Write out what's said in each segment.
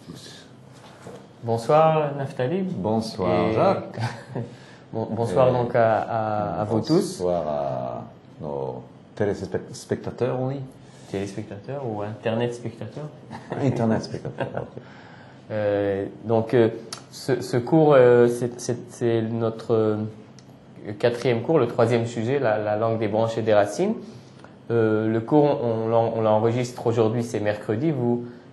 tous. Bonsoir Naftali. Bonsoir Jacques. Bonsoir donc à vous tous. Bonsoir à nos téléspectateurs, oui. Téléspectateurs ou Internet spectateurs. Internet spectateurs. Donc ce cours, c'est notre quatrième cours, le troisième sujet, la langue des branches et des racines. Le cours, on l'enregistre aujourd'hui, c'est mercredi.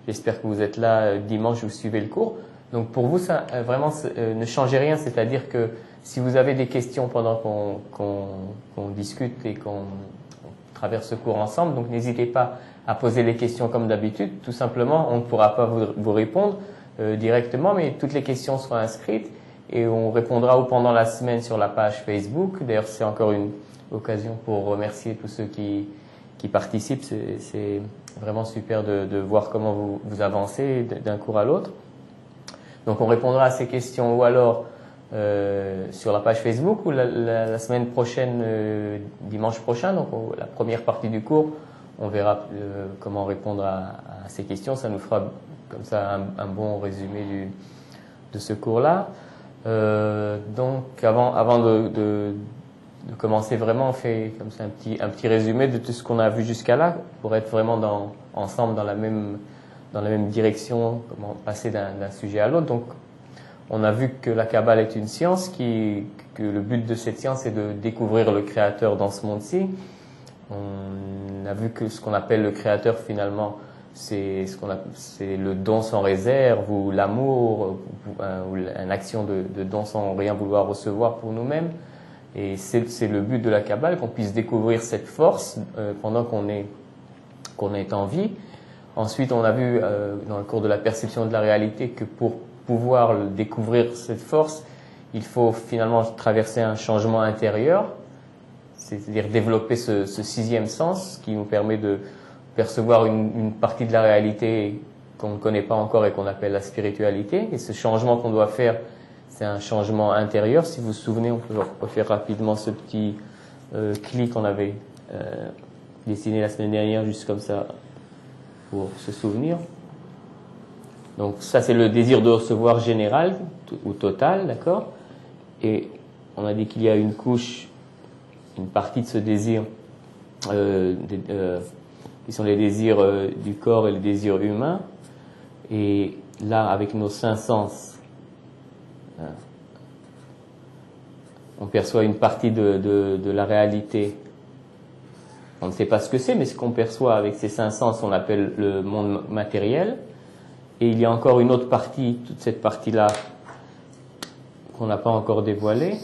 J'espère que vous êtes là dimanche, vous suivez le cours. Donc pour vous, ça vraiment ne changez rien, c'est-à-dire que si vous avez des questions pendant qu'on discute et qu'on traverse ce cours ensemble, donc n'hésitez pas à poser les questions comme d'habitude. Tout simplement, on ne pourra pas vous répondre directement, mais toutes les questions seront inscrites et on répondra ou pendant la semaine sur la page Facebook. D'ailleurs, c'est encore une occasion pour remercier tous ceux qui participent. C'est vraiment super de voir comment vous avancez d'un cours à l'autre. Donc on répondra à ces questions ou alors sur la page Facebook ou la semaine prochaine, dimanche prochain, donc la première partie du cours, on verra comment répondre à ces questions. Ça nous fera comme ça un bon résumé de ce cours-là. Donc avant de commencer vraiment, on fait comme ça un petit résumé de tout ce qu'on a vu jusqu'à là pour être vraiment ensemble dans la même direction, comment passer d'un sujet à l'autre. Donc, on a vu que la Kabbale est une science, que le but de cette science est de découvrir le Créateur dans ce monde-ci. On a vu que ce qu'on appelle le Créateur, finalement, c'est le don sans réserve ou l'amour ou une action de don sans rien vouloir recevoir pour nous-mêmes. Et c'est le but de la Kabbale, qu'on puisse découvrir cette force pendant qu'on est en vie. Ensuite, on a vu dans le cours de la perception de la réalité que pour pouvoir découvrir cette force, il faut finalement traverser un changement intérieur, c'est-à-dire développer ce sixième sens qui nous permet de percevoir une partie de la réalité qu'on ne connaît pas encore et qu'on appelle la spiritualité. Et ce changement qu'on doit faire, c'est un changement intérieur. Si vous vous souvenez, on peut faire rapidement ce petit clic qu'on avait dessiné la semaine dernière, juste comme ça, pour se souvenir. Donc ça, c'est le désir de recevoir général ou total, d'accord? Et on a dit qu'il y a une couche, une partie de ce désir qui sont les désirs du corps et les désirs humains. Et là, avec nos cinq sens, on perçoit une partie de la réalité. On ne sait pas ce que c'est, mais ce qu'on perçoit avec ces cinq sens, on appelle le monde matériel. Et il y a encore une autre partie, toute cette partie-là, qu'on n'a pas encore dévoilée,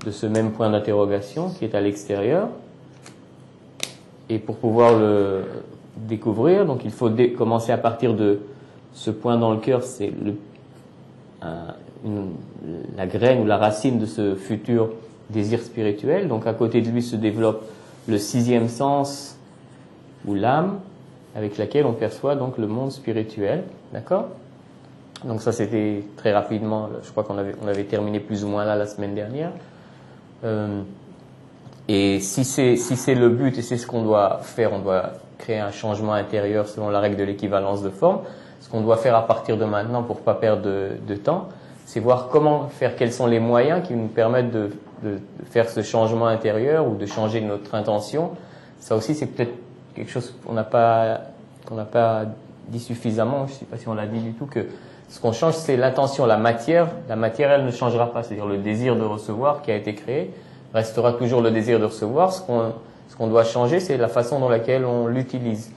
de ce même point d'interrogation qui est à l'extérieur. Et pour pouvoir le découvrir, donc il faut commencer à partir de ce point dans le cœur, c'est la graine ou la racine de ce futur désir spirituel. Donc à côté de lui se développe le sixième sens ou l'âme avec laquelle on perçoit donc le monde spirituel, d'accord? Donc ça c'était très rapidement, je crois qu'on avait terminé plus ou moins là la semaine dernière. Et si c'est le but et c'est ce qu'on doit faire, on doit créer un changement intérieur selon la règle de l'équivalence de forme. Ce qu'on doit faire à partir de maintenant pour pas perdre de temps, c'est voir comment faire, quels sont les moyens qui nous permettent de faire ce changement intérieur ou de changer notre intention. Ça aussi, c'est peut-être quelque chose qu'on n'a pas dit suffisamment. Je ne sais pas si on l'a dit du tout, que ce qu'on change, c'est l'intention. La matière, elle ne changera pas. C'est-à-dire le désir de recevoir qui a été créé restera toujours le désir de recevoir. Ce qu'on doit changer, c'est la façon dans laquelle on l'utilise.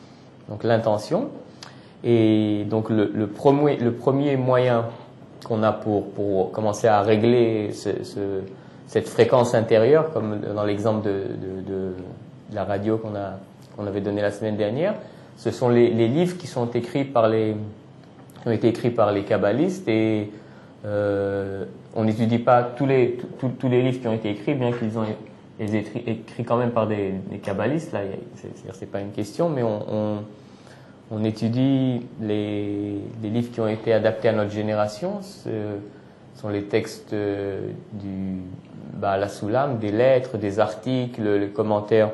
Donc l'intention. Et donc le premier moyen qu'on a pour commencer à régler cette fréquence intérieure, comme dans l'exemple de la radio qu'on avait donné la semaine dernière, ce sont les livres qui ont été écrits par les kabbalistes. Et on n'étudie pas tous les livres qui ont été écrits, bien qu'ils ont été écrits quand même par des kabbalistes. Là, c'est pas une question, mais on étudie les livres qui ont été adaptés à notre génération. Ce sont les textes du la Soulam, des lettres, des articles, les commentaires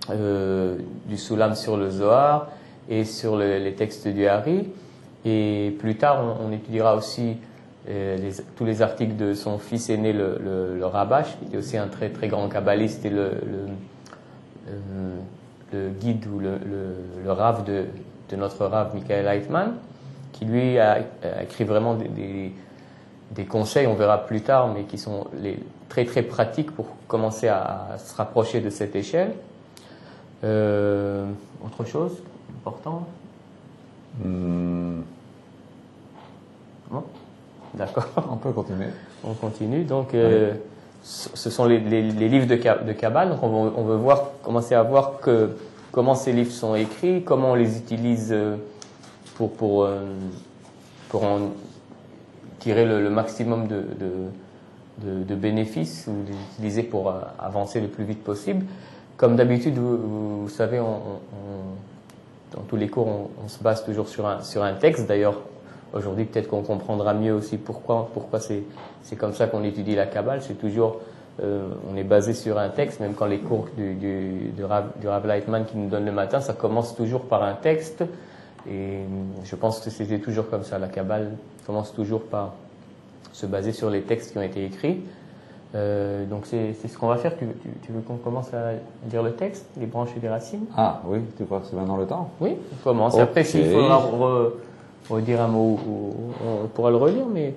du Soulam sur le Zohar et sur les textes du Hari. Et plus tard, on étudiera aussi tous les articles de son fils aîné, le Rabash, qui était aussi un très très grand kabbaliste et le guide ou le Rav de notre Rav Michael Heitman, qui lui a écrit vraiment des conseils, on verra plus tard, mais qui sont très très pratiques pour commencer à se rapprocher de cette échelle. Autre chose important? Non? D'accord. On peut continuer. On continue. Donc, ce sont les livres de Kabbale. Donc, on veut commencer à voir comment ces livres sont écrits, comment on les utilise pour en tirer le maximum de bénéfices, ou les utiliser pour avancer le plus vite possible. Comme d'habitude, vous savez, dans tous les cours, on se base toujours sur un texte. D'ailleurs, aujourd'hui, peut-être qu'on comprendra mieux aussi pourquoi c'est comme ça qu'on étudie la Kabbale. C'est toujours, on est basé sur un texte, même quand les cours du Rav Leitman qui nous donne le matin, ça commence toujours par un texte. Et je pense que c'était toujours comme ça. La Kabbale commence toujours par se baser sur les textes qui ont été écrits. Donc c'est ce qu'on va faire. Tu veux qu'on commence à lire le texte, les branches et les racines? Ah oui, tu crois que c'est maintenant le temps? Oui, on commence. Okay. Après, s'il faudra redire un mot, on pourra le relire, mais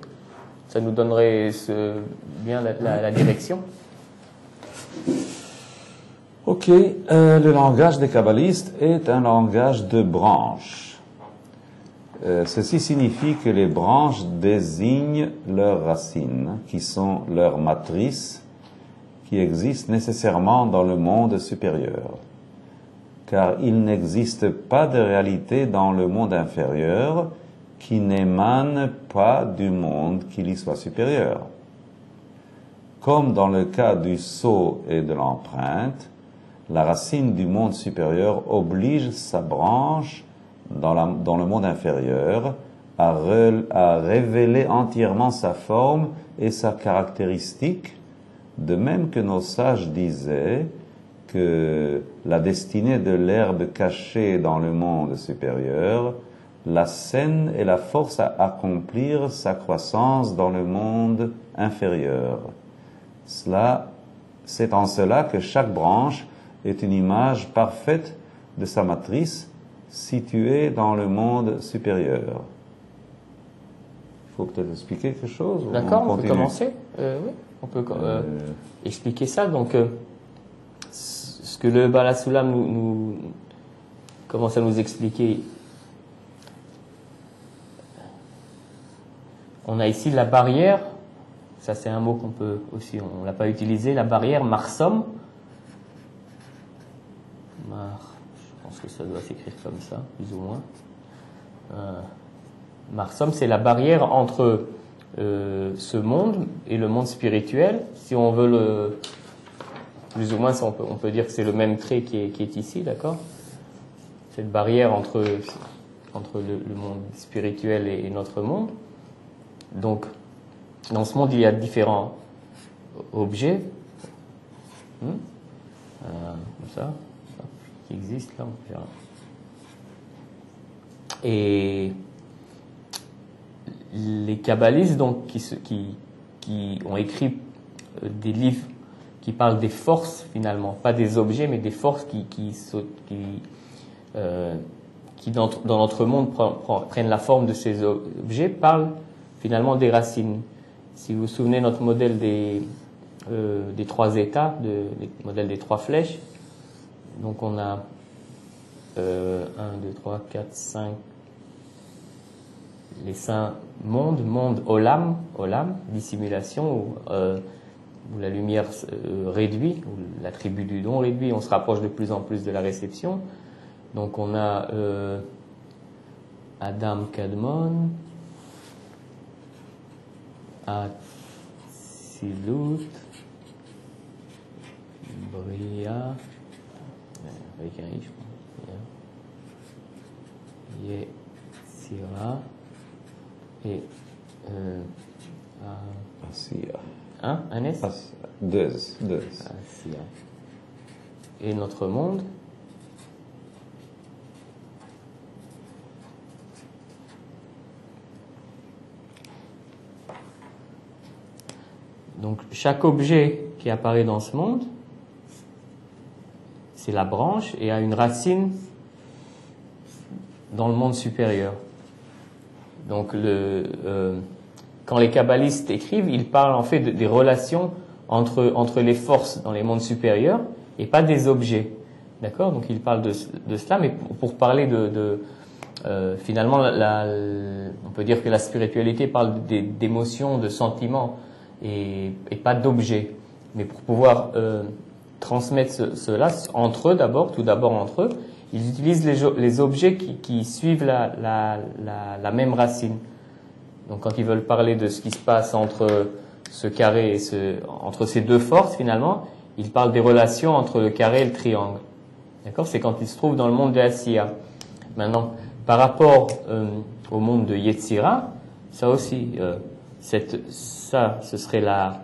ça nous donnerait bien la direction. Ok, le langage des kabbalistes est un langage de branches. Ceci signifie que les branches désignent leurs racines, qui sont leurs matrices, qui existent nécessairement dans le monde supérieur. Car il n'existe pas de réalité dans le monde inférieur qui n'émane pas du monde qui lui soit supérieur. Comme dans le cas du sceau et de l'empreinte, la racine du monde supérieur oblige sa branche dans le monde inférieur à révéler entièrement sa forme et sa caractéristique, de même que nos sages disaient que la destinée de l'herbe cachée dans le monde supérieur la scène et la force à accomplir sa croissance dans le monde inférieur. C'est en cela que chaque branche est une image parfaite de sa matrice située dans le monde supérieur. Il faut peut-être expliquer quelque chose? D'accord, on peut commencer. Oui, on peut expliquer ça. Donc, ce que le Baal HaSulam nous commence à nous expliquer. On a ici la barrière, ça c'est un mot qu'on peut aussi, on l'a pas utilisé, la barrière marsom. Je pense que ça doit s'écrire comme ça, plus ou moins. Marsom, c'est la barrière entre ce monde et le monde spirituel. Si on veut plus ou moins, on peut dire que c'est le même trait qui est ici, d'accord? Cette barrière entre le monde spirituel et notre monde. Donc, dans ce monde, il y a différents objets, comme ça, qui existent là. On verra. Et les kabbalistes, donc, qui ont écrit des livres qui parlent des forces finalement, pas des objets, mais des forces qui dans notre monde prennent la forme de ces objets, parlent finalement des racines. Si vous vous souvenez notre modèle des 3 états, le modèle des 3 flèches, donc on a 1, 2, 3, 4, 5, les 5 mondes, olam, dissimulation, où la lumière réduit, où l'attribut du don réduit, on se rapproche de plus en plus de la réception. Donc on a Adam Kadmon, Atzilut, Bria, avec un I, je crois, Yetzira, et Asiya. Un S? Deux. Asiya. Et notre monde. Donc chaque objet qui apparaît dans ce monde, c'est la branche et a une racine dans le monde supérieur. Donc quand les kabbalistes écrivent, ils parlent en fait des relations entre les forces dans les mondes supérieurs et pas des objets. D'accord? Donc ils parlent de cela, mais pour parler finalement, on peut dire que la spiritualité parle d'émotions, de sentiments et pas d'objets. Mais pour pouvoir transmettre cela entre eux tout d'abord entre eux, ils utilisent les objets qui suivent la même racine. Donc quand ils veulent parler de ce qui se passe entre ce carré et entre ces deux forces finalement, ils parlent des relations entre le carré et le triangle. D'accord? C'est quand ils se trouvent dans le monde de Asiya. Maintenant, par rapport au monde de Yetzira, ça aussi, ce serait la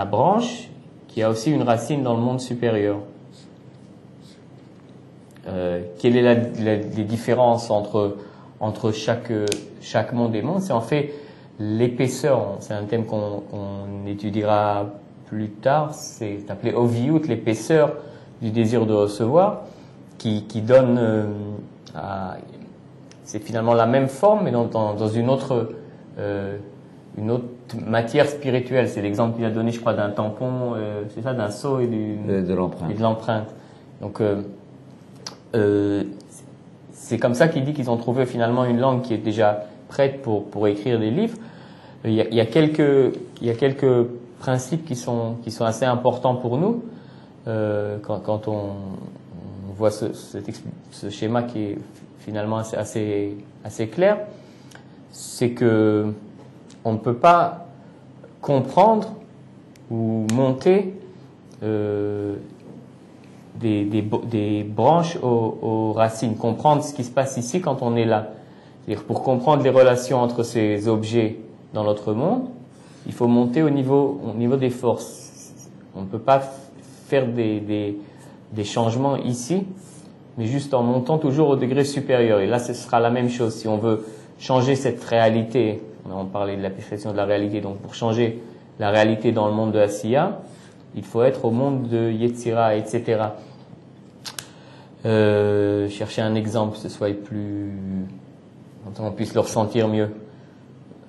branche qui a aussi une racine dans le monde supérieur. Quelle est les différences entre chaque monde et monde? C'est en fait l'épaisseur. C'est un thème qu'on étudiera plus tard. C'est appelé Oviyut, l'épaisseur du désir de recevoir, qui donne c'est finalement la même forme, mais dans une autre matière spirituelle. C'est l'exemple qu'il a donné, je crois, d'un tampon, c'est ça, d'un seau et de l'empreinte. Donc c'est comme ça qu'il dit qu'ils ont trouvé finalement une langue qui est déjà prête pour écrire des livres. Il y a quelques principes qui sont assez importants pour nous quand on voit ce schéma qui est finalement assez clair. C'est que on ne peut pas comprendre ou monter des branches aux racines, comprendre ce qui se passe ici quand on est là. C'est-à-dire, pour comprendre les relations entre ces objets dans notre monde, il faut monter au niveau des forces. On ne peut pas faire des changements ici, mais juste en montant toujours au degré supérieur. Et là, ce sera la même chose. Si on veut changer cette réalité, on parlait de la perception de la réalité, donc pour changer la réalité dans le monde de Asiya, il faut être au monde de Yetzira, etc. Chercher un exemple, que ce soit plus, on puisse le ressentir mieux.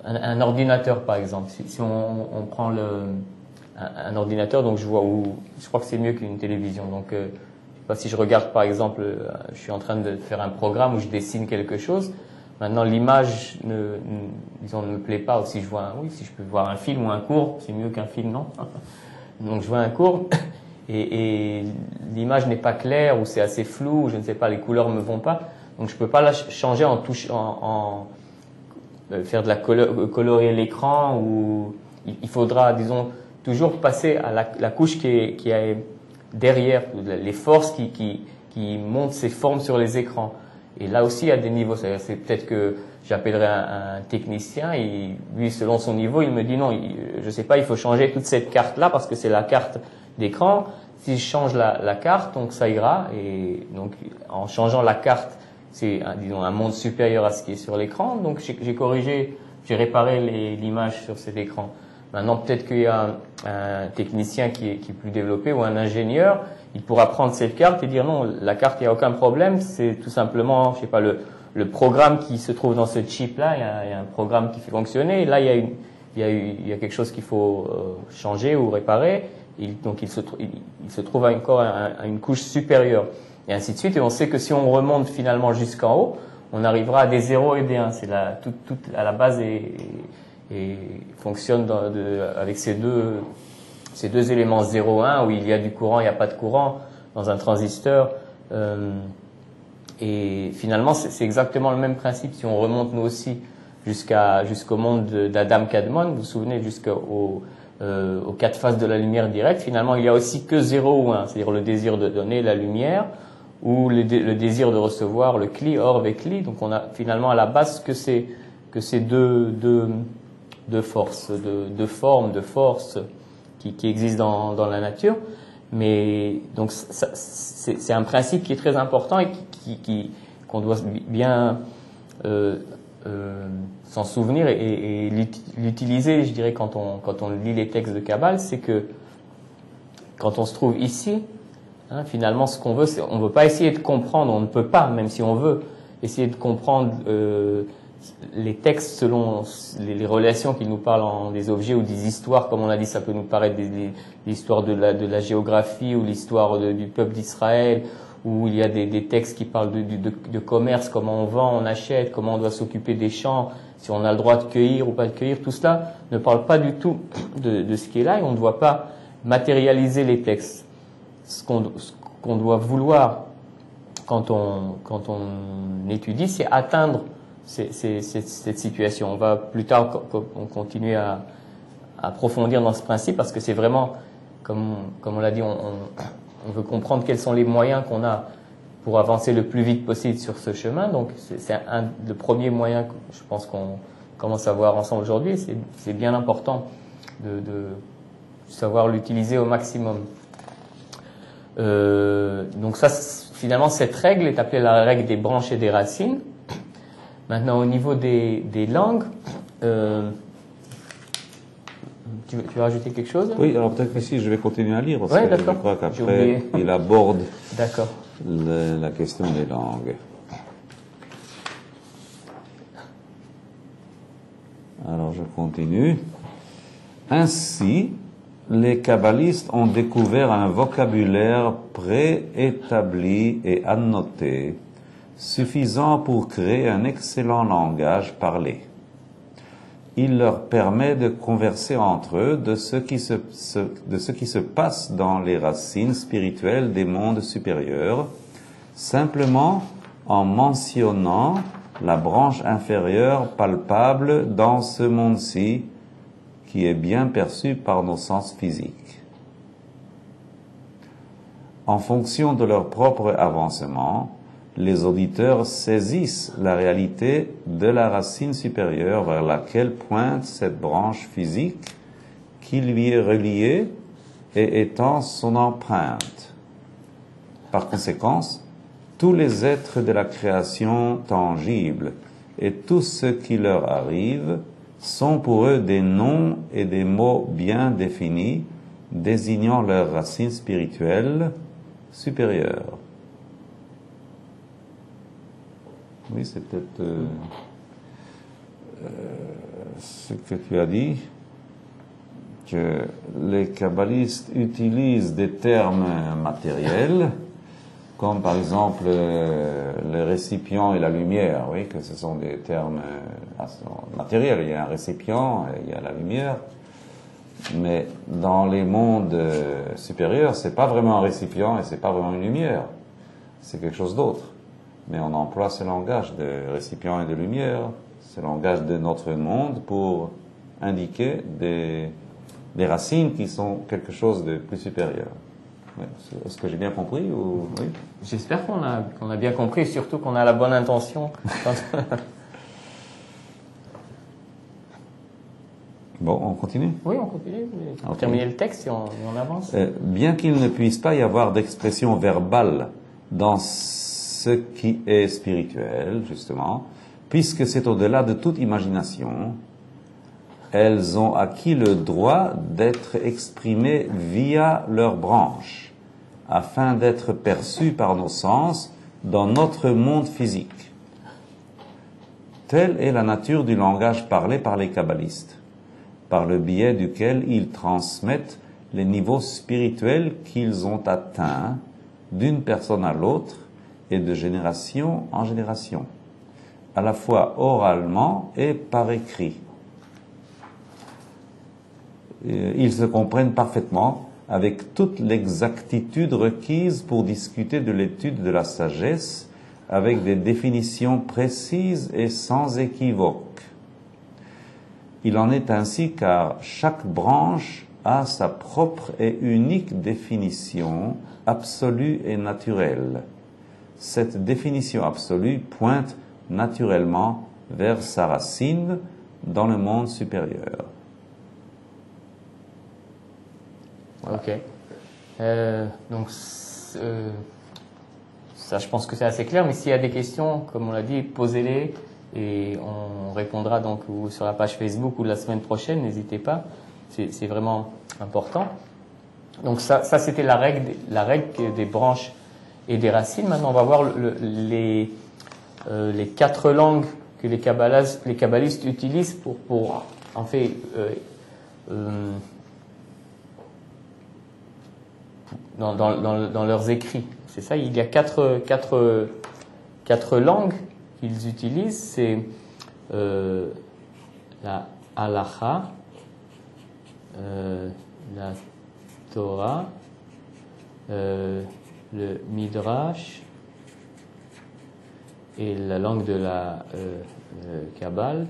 Un ordinateur, par exemple. Si on prend un ordinateur, donc je crois que c'est mieux qu'une télévision. Donc, je sais pas, si je regarde, par exemple, je suis en train de faire un programme où je dessine quelque chose. Maintenant, l'image ne me plaît pas. Ou si si je peux voir un film ou un cours, c'est mieux qu'un film, non? Donc, je vois un cours et l'image n'est pas claire ou c'est assez flou, ou je ne sais pas, les couleurs me vont pas. Donc, je peux pas la changer faire de colorer l'écran, ou il faudra, disons, toujours passer à la couche qui est derrière, les forces qui montent ces formes sur les écrans. Et là aussi, il y a des niveaux. C'est peut-être que j'appellerai un technicien, et lui, selon son niveau, il me dit non, je sais pas, il faut changer toute cette carte-là parce que c'est la carte d'écran. Si je change la carte, donc ça ira. Et donc, en changeant la carte, c'est, disons, un monde supérieur à ce qui est sur l'écran. Donc, j'ai réparé l'image sur cet écran. Maintenant, peut-être qu'il y a un technicien qui est plus développé, ou un ingénieur, il pourra prendre cette carte et dire non, la carte, il n'y a aucun problème, c'est tout simplement, je sais pas, le programme qui se trouve dans ce chip-là, il y a un programme qui fait fonctionner, et là, il y a quelque chose qu'il faut changer ou réparer, donc il se trouve encore à une couche supérieure, et ainsi de suite. Et on sait que si on remonte finalement jusqu'en haut, on arrivera à des 0 et des 1. C'est tout à la base et fonctionne avec ces deux éléments 0, 1, où il y a du courant, il n'y a pas de courant dans un transistor. Et finalement, c'est exactement le même principe. Si on remonte nous aussi jusqu'au monde d'Adam Kadmon, vous vous souvenez, aux 4 phases de la lumière directe, finalement, il y a aussi que 0 ou 1, c'est-à-dire le désir de donner la lumière, ou le désir de recevoir le kli, or et kli. Donc on a finalement à la base que ces deux forces, deux formes de force qui existent dans la nature. Mais donc c'est un principe qui est très important et qu'on doit bien s'en souvenir et l'utiliser, je dirais, quand on lit les textes de Kabbale, c'est que quand on se trouve ici, hein, finalement, ce qu'on veut, c'est, on veut pas essayer de comprendre, on ne peut pas, même si on veut, essayer de comprendre les textes selon les relations qu'ils nous parlent en des objets ou des histoires, comme on a dit, ça peut nous paraître des histoires de la géographie ou l'histoire du peuple d'Israël, où il y a des textes qui parlent de commerce, comment on vend, on achète, comment on doit s'occuper des champs, si on a le droit de cueillir ou pas de cueillir. Tout cela ne parle pas du tout de ce qui est là, et on ne doit pas matérialiser les textes. Ce qu'on doit vouloir quand on étudie, c'est atteindre cette situation. On va plus tard continuer à approfondir dans ce principe, parce que c'est vraiment, comme on l'a dit, on veut comprendre quels sont les moyens qu'on a pour avancer le plus vite possible sur ce chemin. Donc c'est le premier moyen que je pense qu'on commence à voir ensemble aujourd'hui. C'est bien important de savoir l'utiliser au maximum. Donc ça, finalement, cette règle est appelée la règle des branches et des racines. Maintenant, au niveau des langues, tu veux rajouter quelque chose? Oui, alors peut-être que si je vais continuer à lire, parce Ouais, que d'accord. je crois qu'après, il aborde D'accord. la question des langues. Alors, je continue. Ainsi, les kabbalistes ont découvert un vocabulaire préétabli et annoté, suffisant pour créer un excellent langage parlé. Il leur permet de converser entre eux de ce qui se passe dans les racines spirituelles des mondes supérieurs, simplement en mentionnant la branche inférieure palpable dans ce monde-ci, qui est bien perçu par nos sens physiques. En fonction de leur propre avancement, les auditeurs saisissent la réalité de la racine supérieure vers laquelle pointe cette branche physique qui lui est reliée et étend son empreinte. Par conséquent, tous les êtres de la création tangible et tout ce qui leur arrive sont pour eux des noms et des mots bien définis, désignant leur racine spirituelle supérieure. Oui, c'est peut-être ce que tu as dit, que les kabbalistes utilisent des termes matériels, comme par exemple le récipient et la lumière, oui, que ce sont des termes matériels. Il y a un récipient, il y a la lumière, mais dans les mondes supérieurs, c'est pas vraiment un récipient et c'est pas vraiment une lumière, c'est quelque chose d'autre. Mais on emploie ce langage de récipient et de lumière, ce langage de notre monde pour indiquer des racines qui sont quelque chose de plus supérieur. Est-ce que j'ai bien compris ou oui? J'espère qu'on a bien compris, et surtout qu'on a la bonne intention. Bon, on continue? Oui, on continue. On Okay. terminer le texte et on avance. Bien qu'il ne puisse pas y avoir d'expression verbale dans ce qui est spirituel, justement, puisque c'est au-delà de toute imagination, elles ont acquis le droit d'être exprimées via leurs branches, afin d'être perçues par nos sens dans notre monde physique. Telle est la nature du langage parlé par les kabbalistes, par le biais duquel ils transmettent les niveaux spirituels qu'ils ont atteints d'une personne à l'autre et de génération en génération, à la fois oralement et par écrit. Ils se comprennent parfaitement avec toute l'exactitude requise pour discuter de l'étude de la sagesse avec des définitions précises et sans équivoque. Il en est ainsi car chaque branche a sa propre et unique définition absolue et naturelle. Cette définition absolue pointe naturellement vers sa racine dans le monde supérieur. Ok. Donc, ça, je pense que c'est assez clair, mais s'il y a des questions, comme on l'a dit, posez-les. et on répondra donc ou sur la page Facebook ou la semaine prochaine, n'hésitez pas, c'est vraiment important. Donc ça c'était la règle des branches et des racines. Maintenant on va voir les 4 langues que les kabbalistes utilisent pour en fait dans leurs écrits. C'est ça, il y a quatre langues qu'ils utilisent. C'est la halacha, la Torah, le midrash et la langue de la Kabbale.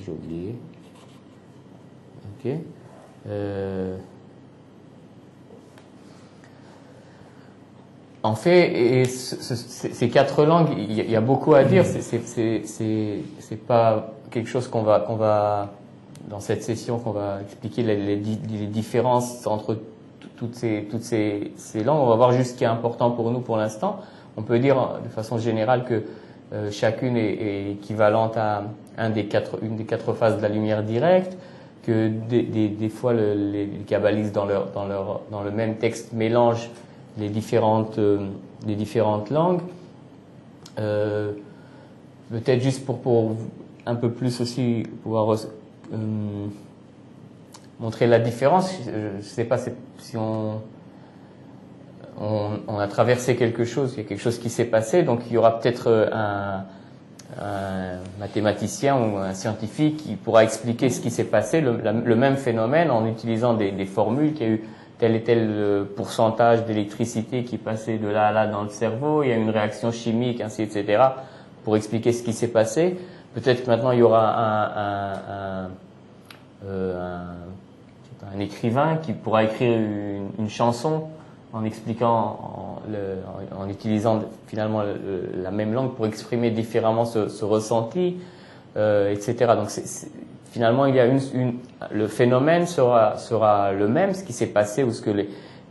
J'ai oublié. Ok. En fait, ces 4 langues, il y a beaucoup à dire. C'est pas quelque chose qu'on va dans cette session qu'on va expliquer les différences entre toutes ces langues. On va voir juste ce qui est important pour nous pour l'instant. On peut dire de façon générale que chacune est équivalente à une des 4 phases de la lumière directe, que des fois les kabbalistes dans le même texte mélangent les différentes langues. Peut-être juste pour un peu plus aussi pouvoir montrer la différence. Je ne sais pas si on a traversé quelque chose, il y a quelque chose qui s'est passé, donc il y aura peut-être un mathématicien ou un scientifique qui pourra expliquer ce qui s'est passé, le même phénomène en utilisant des formules, qu'il y a eu tel et tel pourcentage d'électricité qui passait de là à là dans le cerveau, il y a une réaction chimique, ainsi, etc., pour expliquer ce qui s'est passé. Peut-être que maintenant il y aura un écrivain qui pourra écrire une chanson en expliquant, en utilisant finalement la même langue pour exprimer différemment ce ressenti, etc. Donc finalement, il y a le phénomène sera le même, ce qui s'est passé ou ce que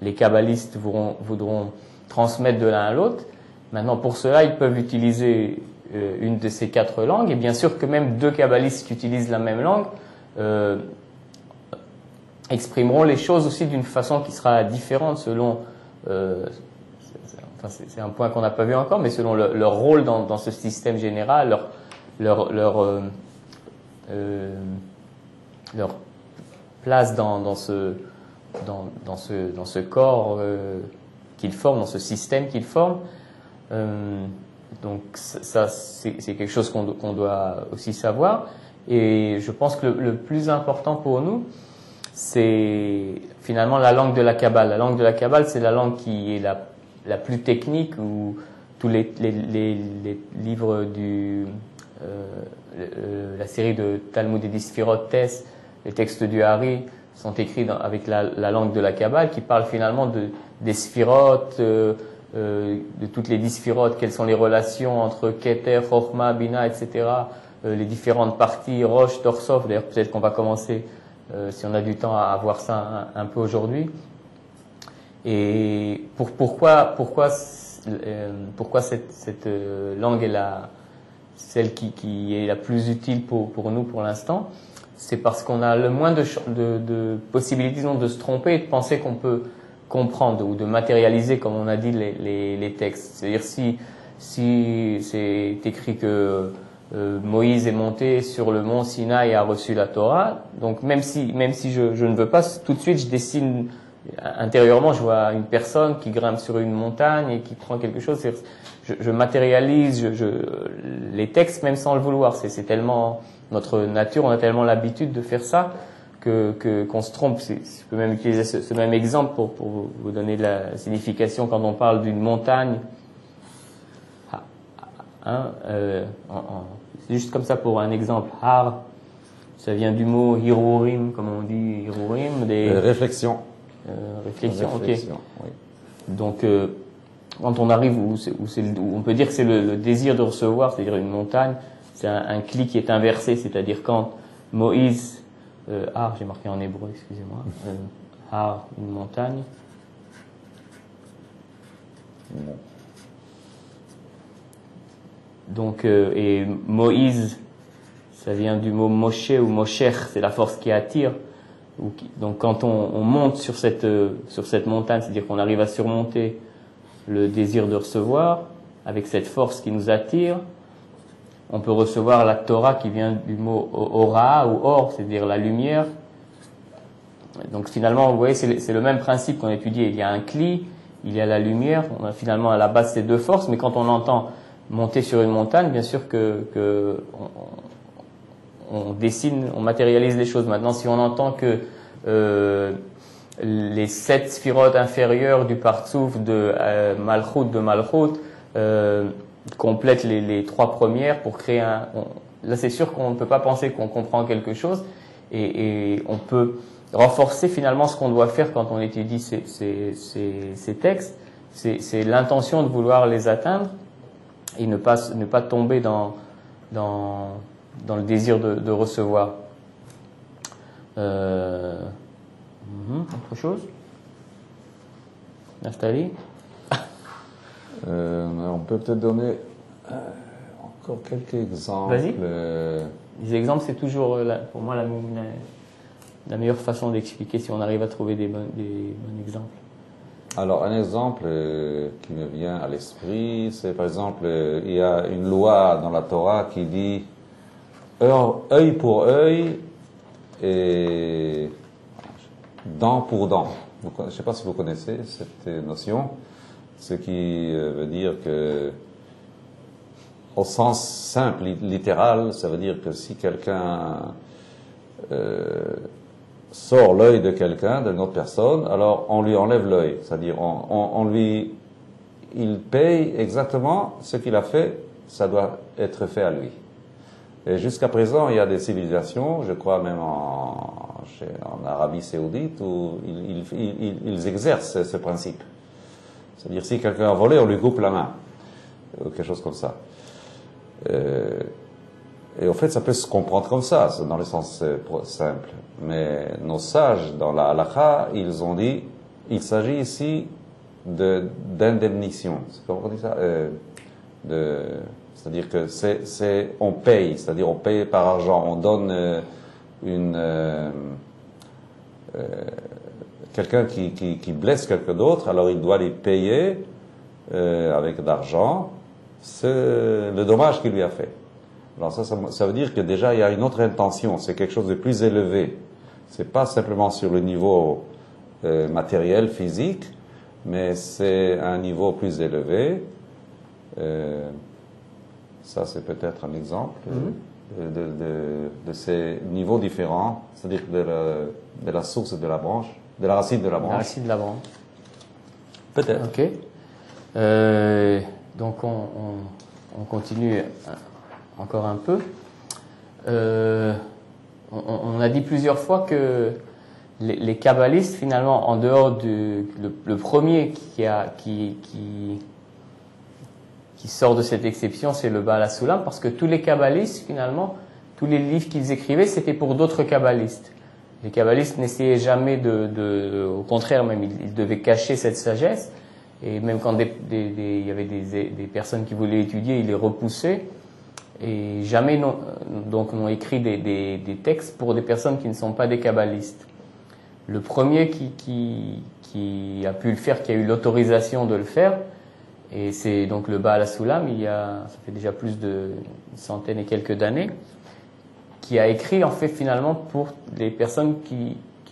les kabbalistes voudront transmettre de l'un à l'autre. Maintenant, pour cela, ils peuvent utiliser une de ces 4 langues, et bien sûr que même 2 kabbalistes qui utilisent la même langue exprimeront les choses aussi d'une façon qui sera différente selon, c'est un point qu'on n'a pas vu encore, mais selon leur rôle dans ce système général, leur place dans ce corps qu'ils forment, dans ce système qu'ils forment. Donc ça c'est quelque chose qu'on doit aussi savoir. Et je pense que le plus important pour nous, c'est finalement la langue de la Kabbale. La langue de la Kabbale, c'est la langue qui est la plus technique, où tous les livres la série de Talmud et d'Isphirot Tess, les textes du Hari, sont écrits avec la langue de la Kabbale, qui parle finalement des Sphirot, de toutes les 10 Sphirot, quelles sont les relations entre Keter, Chochma, Bina, etc., les différentes parties, Rosh, Torsof. D'ailleurs, peut-être qu'on va commencer, si on a du temps, à voir ça un peu aujourd'hui. Et pourquoi cette langue est celle qui est la plus utile pour nous pour l'instant? C'est parce qu'on a le moins de possibilités, disons, de se tromper et de penser qu'on peut comprendre ou de matérialiser, comme on a dit, les textes. C'est-à-dire si c'est écrit que Moïse est monté sur le mont Sinaï et a reçu la Torah, donc même si je ne veux pas, tout de suite je dessine intérieurement, je vois une personne qui grimpe sur une montagne et qui prend quelque chose. Je matérialise les textes même sans le vouloir. C'est tellement notre nature, on a tellement l'habitude de faire ça qu'on se trompe. Je peux même utiliser ce même exemple pour vous donner de la signification quand on parle d'une montagne. C'est juste comme ça pour un exemple. Har, ça vient du mot hirurim, comme on dit hirurim, des réflexion. Réflexion, ok. Oui. Donc, quand on arrive où on peut dire que c'est le désir de recevoir, c'est-à-dire une montagne, c'est un cli qui est inversé, c'est-à-dire quand Moïse, j'ai marqué en hébreu, excusez-moi, Har, une montagne, Bon. Donc, et Moïse, ça vient du mot Moshe ou Mosher, c'est la force qui attire. Donc quand on monte sur cette montagne, c'est-à-dire qu'on arrive à surmonter le désir de recevoir, avec cette force qui nous attire, on peut recevoir la Torah qui vient du mot Ora ou Or, c'est-à-dire la lumière. Donc finalement, vous voyez, c'est le même principe qu'on étudie. Il y a un cli, il y a la lumière. On a finalement à la base ces deux forces, mais quand on entend monter sur une montagne, bien sûr que on dessine, on matérialise les choses. Maintenant, si on entend que les 7 sphirotes inférieures du Partsouf de Malchut complètent les 3 premières pour créer un... Là, c'est sûr qu'on ne peut pas penser qu'on comprend quelque chose et on peut renforcer finalement ce qu'on doit faire quand on étudie ces textes. C'est l'intention de vouloir les atteindre et ne pas tomber dans le désir de recevoir. Autre chose? Naftali? On peut peut-être donner encore quelques exemples. Vas-y. Les exemples, c'est toujours pour moi la meilleure façon d'expliquer si on arrive à trouver des bons exemples. Alors, un exemple qui me vient à l'esprit, c'est par exemple, il y a une loi dans la Torah qui dit œil pour œil et dent pour dent. Je ne sais pas si vous connaissez cette notion, ce qui veut dire que, au sens simple, littéral, ça veut dire que si quelqu'un sort l'œil de quelqu'un, d'une autre personne, alors on lui enlève l'œil. C'est-à-dire, il paye exactement ce qu'il a fait, ça doit être fait à lui. Et jusqu'à présent, il y a des civilisations, je crois même en Arabie Saoudite, où ils exercent ce principe. C'est-à-dire, si quelqu'un a volé, on lui coupe la main, ou quelque chose comme ça. Et au fait, ça peut se comprendre comme ça, dans le sens simple. Mais nos sages, dans la halakha, ils ont dit, il s'agit ici d'indemnisation. Comment on dit ça? C'est-à-dire que on paye, c'est-à-dire on paye par argent, on donne quelqu'un qui blesse quelqu'un d'autre, alors il doit lui payer avec d'argent le dommage qu'il lui a fait. Alors ça veut dire que déjà il y a une autre intention, c'est quelque chose de plus élevé. C'est pas simplement sur le niveau matériel, physique, mais c'est un niveau plus élevé. Ça, c'est peut-être un exemple de ces niveaux différents, c'est-à-dire de la source et de la branche, de la racine de la branche. La racine de la branche. Peut-être. Ok. Donc on continue encore un peu. On a dit plusieurs fois que les kabbalistes, finalement, en dehors le premier qui sort de cette exception, c'est le Baal HaSulam, parce que tous les kabbalistes, finalement, tous les livres qu'ils écrivaient, c'était pour d'autres kabbalistes. Les kabbalistes n'essayaient jamais au contraire, même, ils devaient cacher cette sagesse. Et même quand il y avait des personnes qui voulaient étudier, ils les repoussaient. Et jamais n'ont écrit des textes pour des personnes qui ne sont pas des kabbalistes. Le premier qui a pu le faire, qui a eu l'autorisation de le faire, et c'est donc le Baal HaSulam, ça fait déjà plus d'une centaine et quelques d'années, qui a écrit en fait finalement pour les personnes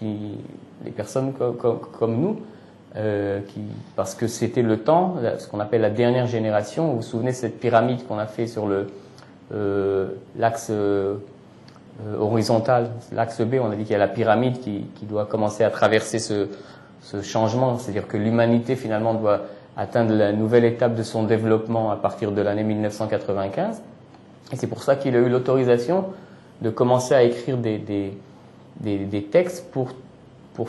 les personnes comme nous, parce que c'était le temps, ce qu'on appelle la dernière génération. Vous vous souvenez de cette pyramide qu'on a fait sur l'axe horizontal, l'axe B, on a dit qu'il y a la pyramide qui doit commencer à traverser ce changement, c'est-à-dire que l'humanité finalement doit atteindre la nouvelle étape de son développement à partir de l'année 1995. Et c'est pour ça qu'il a eu l'autorisation de commencer à écrire des textes pour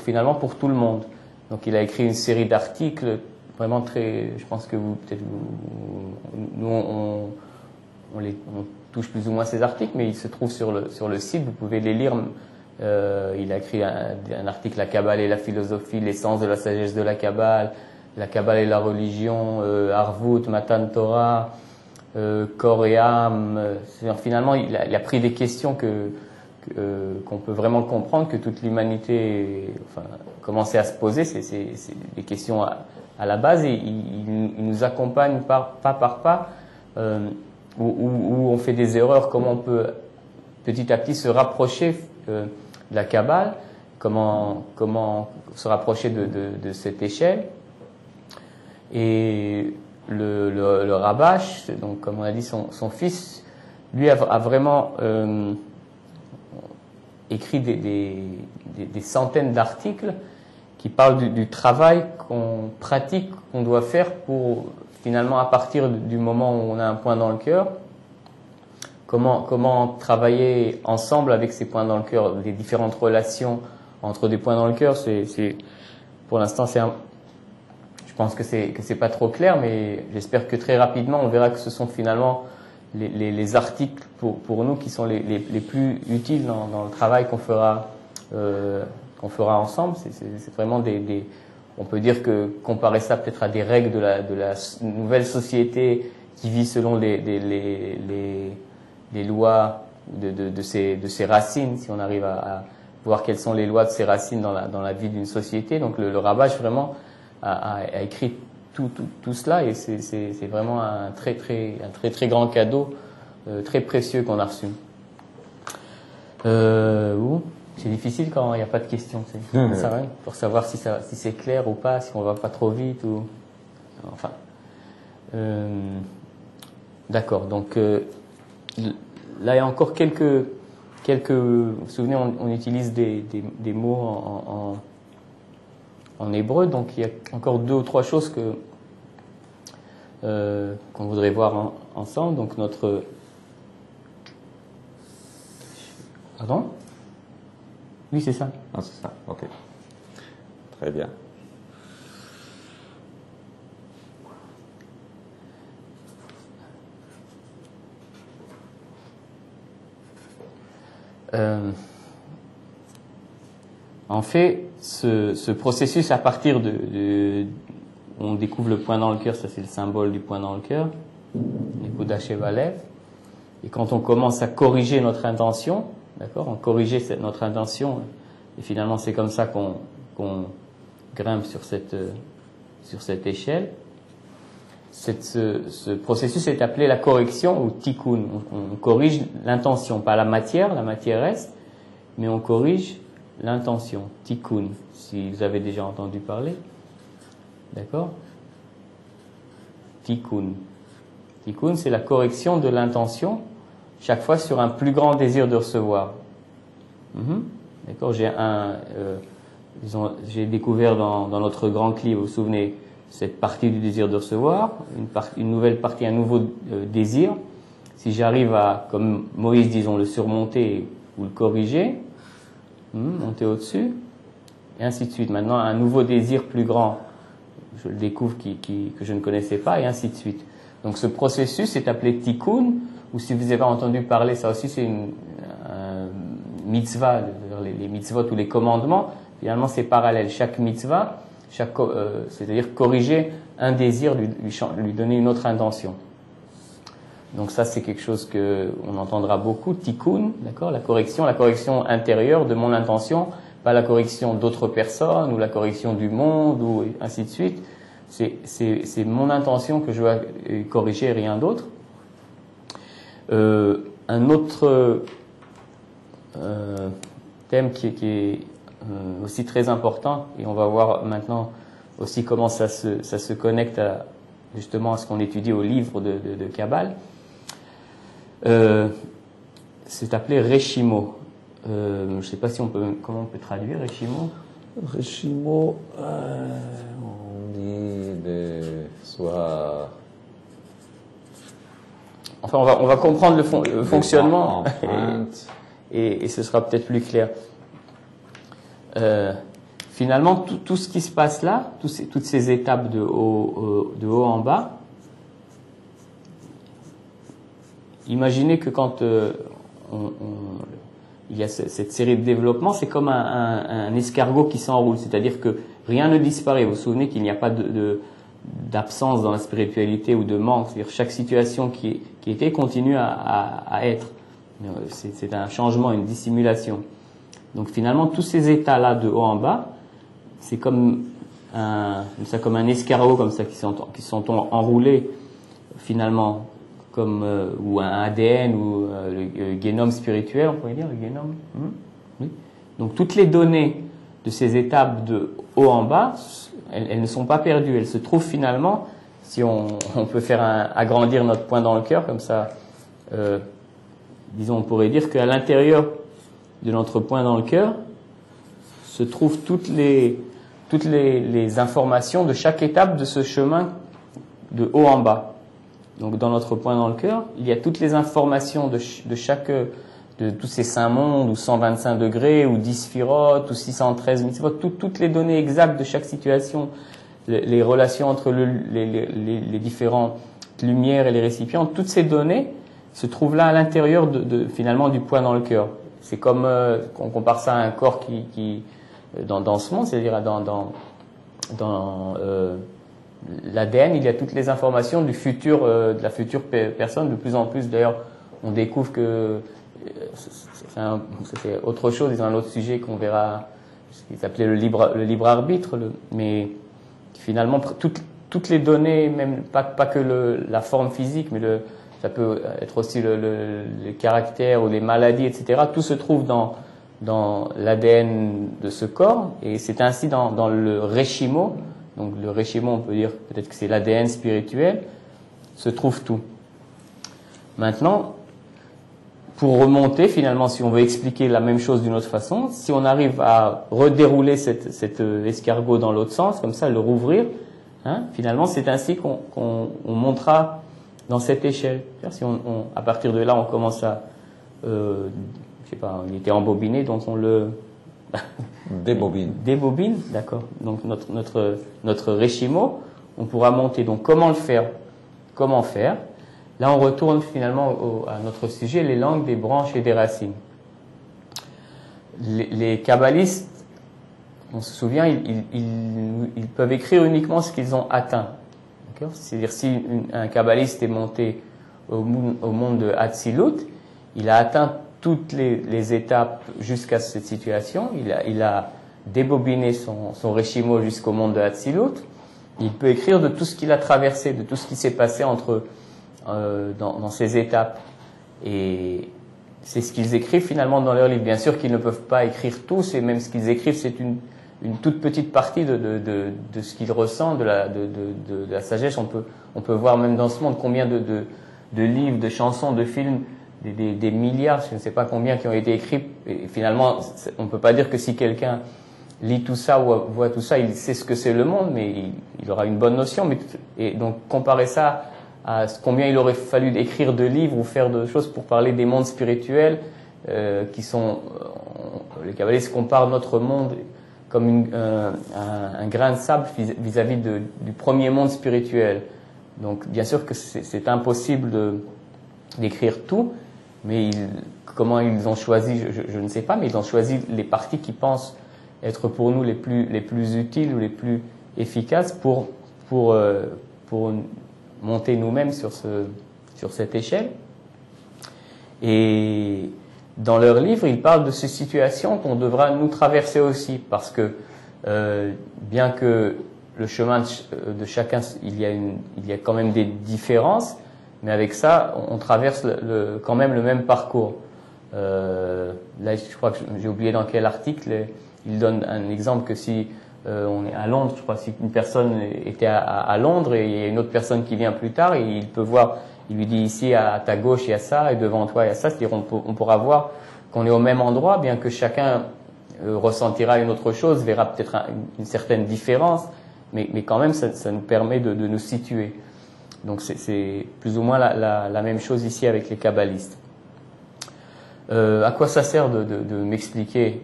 finalement pour tout le monde. Donc il a écrit une série d'articles vraiment très, je pense que nous on touche plus ou moins ces articles, mais ils se trouvent sur le site, vous pouvez les lire. Il a écrit un article, La Kabbale et la philosophie, l'essence de la sagesse de la Kabbale, la Kabbale et la religion, Arvut, Matan Torah, corps et âme. Finalement, il a pris des questions qu'on peut vraiment comprendre, que toute l'humanité commençait à se poser. C'est des questions à la base, et il nous accompagne pas par pas, où on fait des erreurs, comment on peut petit à petit se rapprocher de la Kabbale, comment se rapprocher de cette échelle. Et le Rabash, donc comme on a dit, son fils, lui a vraiment écrit des centaines d'articles qui parlent du travail qu'on pratique, qu'on doit faire pour finalement, à partir du moment où on a un point dans le cœur, comment travailler ensemble avec ces points dans le cœur, les différentes relations entre des points dans le cœur. Pour l'instant, je pense que c'est pas trop clair, mais j'espère que très rapidement, on verra que ce sont finalement les articles pour nous qui sont les plus utiles dans le travail qu'on fera ensemble. C'est vraiment on peut dire que comparer ça peut-être à des règles de la nouvelle société qui vit selon les lois de ses racines, si on arrive à voir quelles sont les lois de ces racines dans la vie d'une société. Donc le Rabash vraiment a écrit tout cela, et c'est vraiment un très grand cadeau, très précieux qu'on a reçu. C'est difficile quand il n'y a pas de questions, ça, ouais, pour savoir si c'est clair ou pas, si on va pas trop vite ou enfin. D'accord. Donc là il y a encore quelques. Vous vous souvenez, on utilise des mots en hébreu, donc il y a encore 2 ou 3 choses qu'on voudrait voir ensemble. Donc Pardon? Oui, c'est ça. Ah, c'est ça, ok. Très bien. En fait, ce processus, à partir on découvre le point dans le cœur, ça c'est le symbole du point dans le cœur, Nekuda Sheva Lev. Et quand on commence à corriger notre intention, d'accord, on corrige notre intention, et finalement c'est comme ça qu'on grimpe sur cette échelle. Ce processus est appelé la correction ou tikkun. On corrige l'intention, pas la matière reste, mais on corrige l'intention, tikkun, si vous avez déjà entendu parler. D'accord? Tikkun. Tikkun, c'est la correction de l'intention, chaque fois sur un plus grand désir de recevoir. D'accord? J'ai découvert dans notre grand clip, vous vous souvenez, cette partie du désir de recevoir, une nouvelle partie, un nouveau désir. Si j'arrive à, comme Moïse, disons, le surmonter ou le corriger, monter au-dessus, et ainsi de suite. Maintenant, un nouveau désir plus grand, je le découvre que je ne connaissais pas, et ainsi de suite. Donc ce processus est appelé tikkun, ou si vous avez entendu parler, ça aussi c'est une mitzvah, les mitzvot ou les commandements, finalement c'est parallèle. Chaque mitzvah, c'est-à-dire corriger un désir, lui donner une autre intention. Donc ça c'est quelque chose que on entendra beaucoup, tikkun, d'accord, la correction intérieure de mon intention, pas la correction d'autres personnes ou la correction du monde ou ainsi de suite. C'est mon intention que je dois corriger, rien d'autre. Un autre thème qui est aussi très important, et on va voir maintenant aussi comment ça se connecte justement à ce qu'on étudie au livre de Kabbale. C'est appelé Reshimo. Je ne sais pas comment on peut traduire Reshimo. Reshimo, on dit soit. Enfin, on va comprendre le fonctionnement et ce sera peut-être plus clair. Finalement, tout ce qui se passe là, toutes ces étapes de haut en bas, imaginez que quand il y a cette série de développement, c'est comme un escargot qui s'enroule, c'est-à-dire que rien ne disparaît. Vous vous souvenez qu'il n'y a pas d'absence dans la spiritualité ou de manque. C'est-à-dire chaque situation qui était continue à être. C'est un changement, une dissimulation. Donc finalement, tous ces états-là de haut en bas, c'est comme un escargot comme ça qui sont enroulés finalement comme ou un ADN ou le génome spirituel, on pourrait dire le génome. Oui. Donc toutes les données de ces étapes de haut en bas, elles ne sont pas perdues. Elles se trouvent finalement, si on peut faire agrandir notre point dans le cœur comme ça, disons, on pourrait dire qu'à l'intérieur de notre point dans le cœur se trouvent toutes les informations de chaque étape de ce chemin de haut en bas. Donc dans notre point dans le cœur, il y a toutes les informations de tous ces 5 mondes, ou 125 degrés, ou 10 sphirotes, ou 613 mitzvot, toutes les données exactes de chaque situation, les relations entre les différentes lumières et les récipients, toutes ces données se trouvent là à l'intérieur finalement du point dans le cœur. C'est comme on compare ça à un corps qui dans ce monde, c'est-à-dire dans l'ADN, il y a toutes les informations du futur, de la future personne. De plus en plus, d'ailleurs, on découvre que c'est autre chose, c'est un autre sujet qu'on verra, ce qui s'appelait le libre arbitre, mais finalement, toutes les données, même pas que la forme physique, mais ça peut être aussi le caractère ou les maladies, etc. Tout se trouve dans l'ADN de ce corps, et c'est ainsi dans le Reshimo. Donc le Reshimo, on peut dire peut-être que c'est l'ADN spirituel, se trouve tout. Maintenant, pour remonter, finalement, si on veut expliquer la même chose d'une autre façon, si on arrive à redérouler cet escargot dans l'autre sens, comme ça, le rouvrir, finalement, c'est ainsi qu'on montera dans cette échelle. Si à partir de là, on commence à, je sais pas, il était embobiné, donc on le débobine, d'accord. Donc notre Reshimo, on pourra monter. Donc comment le faire? Comment faire? Là, on retourne finalement à notre sujet, les langues des branches et des racines. Les kabbalistes, on se souvient, ils peuvent écrire uniquement ce qu'ils ont atteint. C'est-à-dire, si un kabbaliste est monté au monde de Hatzilut, il a atteint toutes les étapes jusqu'à cette situation, il a débobiné son Reshimo jusqu'au monde de Hatzilut, il peut écrire de tout ce qu'il a traversé, de tout ce qui s'est passé dans ces étapes. Et c'est ce qu'ils écrivent finalement dans leurs livres. Bien sûr qu'ils ne peuvent pas écrire tous, et même ce qu'ils écrivent, c'est une toute petite partie de ce qu'ils ressentent, de la sagesse. On peut voir même dans ce monde combien de livres, de chansons, de films, des milliards, je ne sais pas combien, qui ont été écrits. Et finalement, on ne peut pas dire que si quelqu'un lit tout ça ou voit tout ça, il sait ce que c'est le monde, mais il aura une bonne notion. Et donc comparer ça à combien il aurait fallu écrire de livres ou faire de choses pour parler des mondes spirituels, qui sont, les kabbalistes comparent notre monde comme un grain de sable vis-à-vis du premier monde spirituel. Donc bien sûr que c'est impossible d'écrire tout, mais comment ils ont choisi, je ne sais pas, mais ils ont choisi les parties qui pensent être pour nous les plus utiles ou les plus efficaces pour monter nous-mêmes sur cette échelle. Et dans leur livre, ils parlent de ces situations qu'on devra nous traverser aussi, parce que bien que le chemin de chacun, il y a quand même des différences, mais avec ça, on traverse quand même le même parcours. Là, je crois que j'ai oublié dans quel article, il donne un exemple que si on est à Londres, je crois, si une personne était à Londres et il y a une autre personne qui vient plus tard, et il peut voir, il lui dit ici à ta gauche il y a ça et devant toi il y a ça, c'est-à-dire on pourra voir qu'on est au même endroit, bien que chacun ressentira une autre chose, verra peut-être une certaine différence, mais quand même ça nous permet de nous situer. Donc c'est plus ou moins la même chose ici avec les kabbalistes. À quoi ça sert de m'expliquer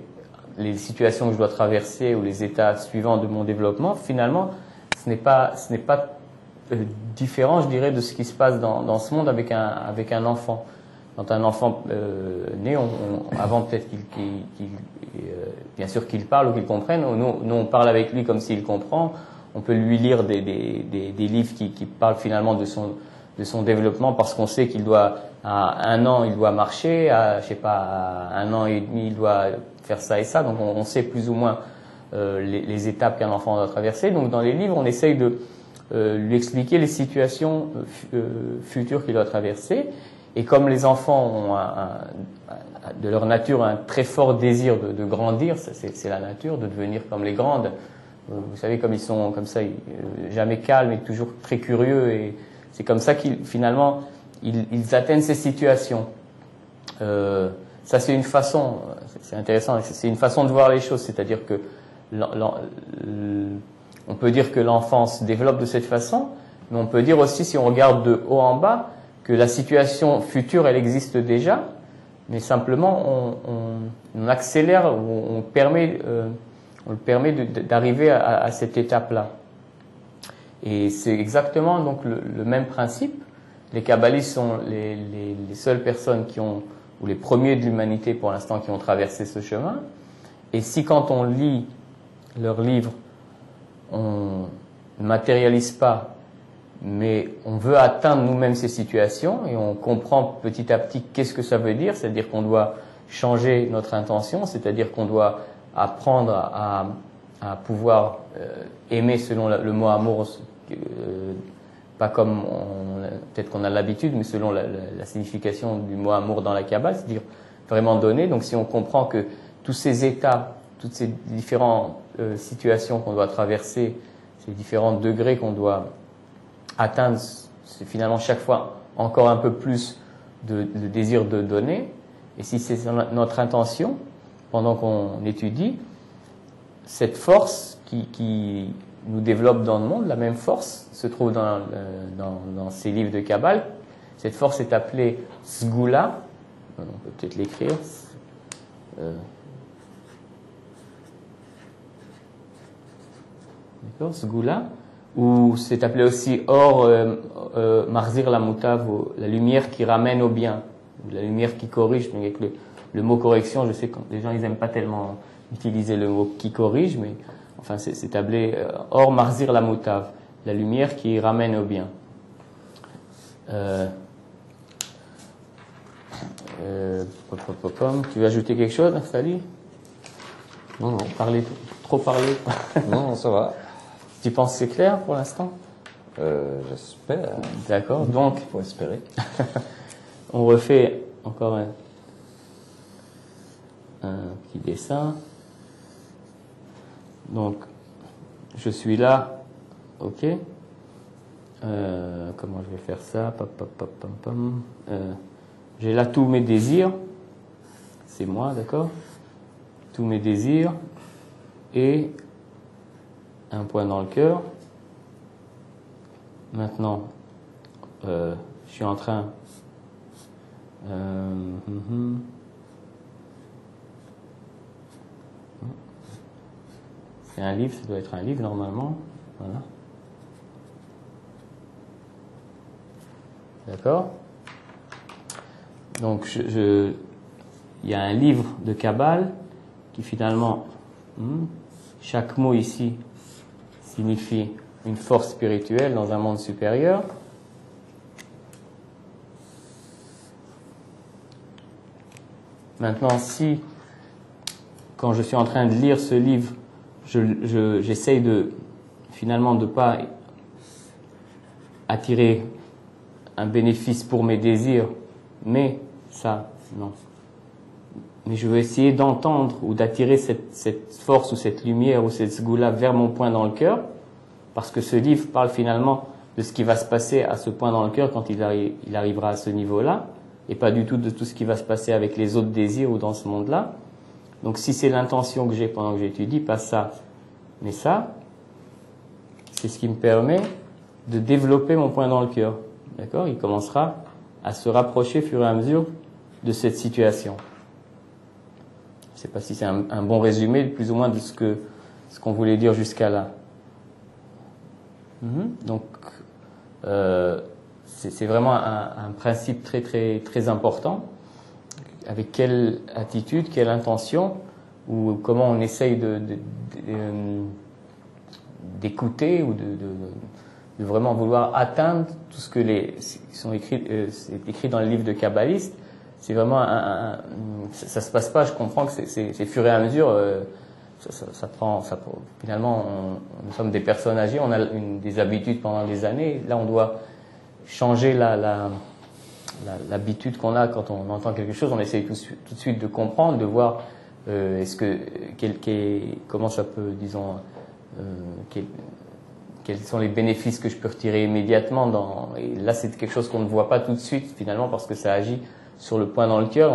les situations que je dois traverser ou les états suivants de mon développement? Finalement, ce n'est pas différent, je dirais, de ce qui se passe dans ce monde avec un enfant. quand un enfant naît, avant peut-être bien sûr qu'il parle ou qu'il comprenne, nous on parle avec lui comme s'il comprend. On peut lui lire des livres qui parlent finalement de son développement, parce qu'on sait qu'il doit, à 1 an, il doit marcher, à 1 an et demi, il doit faire ça et ça. Donc on sait plus ou moins les étapes qu'un enfant doit traverser. Donc dans les livres, on essaye de lui expliquer les situations futures qu'il doit traverser. Et comme les enfants ont de leur nature un très fort désir de grandir, c'est la nature, de devenir comme les grandes. Vous savez, comme ils sont comme ça, jamais calmes et toujours très curieux, et c'est comme ça qu'ils finalement ils atteignent ces situations. Ça, c'est une façon, c'est intéressant, c'est une façon de voir les choses, c'est-à-dire que on peut dire que l'enfant se développe de cette façon, mais on peut dire aussi, si on regarde de haut en bas, que la situation future, elle existe déjà, mais simplement on accélère, on le permet d'arriver à cette étape-là. Et c'est exactement donc le même principe. Les kabbalistes sont les seules personnes ou les premiers de l'humanité pour l'instant qui ont traversé ce chemin. Et si quand on lit leurs livres, on ne matérialise pas, mais on veut atteindre nous-mêmes ces situations, et on comprend petit à petit qu'est-ce que ça veut dire, c'est-à-dire qu'on doit changer notre intention, c'est-à-dire qu'on doit apprendre à pouvoir aimer selon le mot amour, pas comme peut-être qu'on a l'habitude, mais selon la signification du mot amour dans la Kabbale, c'est-à-dire vraiment donner. Donc si on comprend que tous ces états, toutes ces différentes situations qu'on doit traverser, ces différents degrés qu'on doit atteindre, c'est finalement chaque fois encore un peu plus de désir de donner. Et si c'est notre intention, pendant qu'on étudie, cette force qui nous développe dans le monde, la même force se trouve dans ces livres de Kabbale. Cette force est appelée Sgula. On peut peut-être l'écrire. D'accord, Sgula. Ou c'est appelé aussi Or Marzir Lamutav, la lumière qui ramène au bien, ou la lumière qui corrige. Mais avec le mot correction, je sais que les gens ils aiment pas tellement utiliser le mot qui corrige, mais enfin c'est appelé Or Marzir Lamutav, la lumière qui ramène au bien. Tu veux ajouter quelque chose, Sally? Non, non. Trop parler. Non, ça va. Tu penses que c'est clair pour l'instant? J'espère. D'accord, donc... Il faut espérer. On refait encore un petit dessin. Donc, je suis là, ok. Comment je vais faire ça? J'ai là tous mes désirs. C'est moi, d'accord? Tous mes désirs. Et un point dans le cœur. Maintenant, je suis en train... C'est un livre, ça doit être un livre normalement. Voilà. D'accord? Donc, il y a un livre de Kabbale qui finalement, chaque mot ici signifie une force spirituelle dans un monde supérieur. Maintenant, si, quand je suis en train de lire ce livre, j'essaye finalement de pas attirer un bénéfice pour mes désirs, mais ça, non. Mais je veux essayer d'entendre ou d'attirer cette force ou cette lumière ou cette sgoula vers mon point dans le cœur, parce que ce livre parle finalement de ce qui va se passer à ce point dans le cœur quand il arrivera à ce niveau-là, et pas du tout de tout ce qui va se passer avec les autres désirs ou dans ce monde-là. Donc si c'est l'intention que j'ai pendant que j'étudie, pas ça, mais ça, c'est ce qui me permet de développer mon point dans le cœur. D'accord? Il commencera à se rapprocher au fur et à mesure de cette situation. Je ne sais pas si c'est un bon résumé, plus ou moins, de ce qu'on voulait dire jusqu'à là. Donc, c'est vraiment un principe très, très, très important. Avec quelle attitude, quelle intention, ou comment on essaye d'écouter ou de vraiment vouloir atteindre tout ce que c'est écrit dans le livre de Kabbaliste. C'est vraiment ça se passe pas. Je comprends que c'est fur et à mesure. Finalement, nous sommes des personnes âgées, on a des habitudes pendant des années. Là, on doit changer l'habitude qu'on a quand on entend quelque chose. On essaye tout de suite de comprendre, de voir comment ça peut, disons, quels sont les bénéfices que je peux retirer immédiatement. Et là, c'est quelque chose qu'on ne voit pas tout de suite, finalement, parce que ça agit sur le point dans le cœur.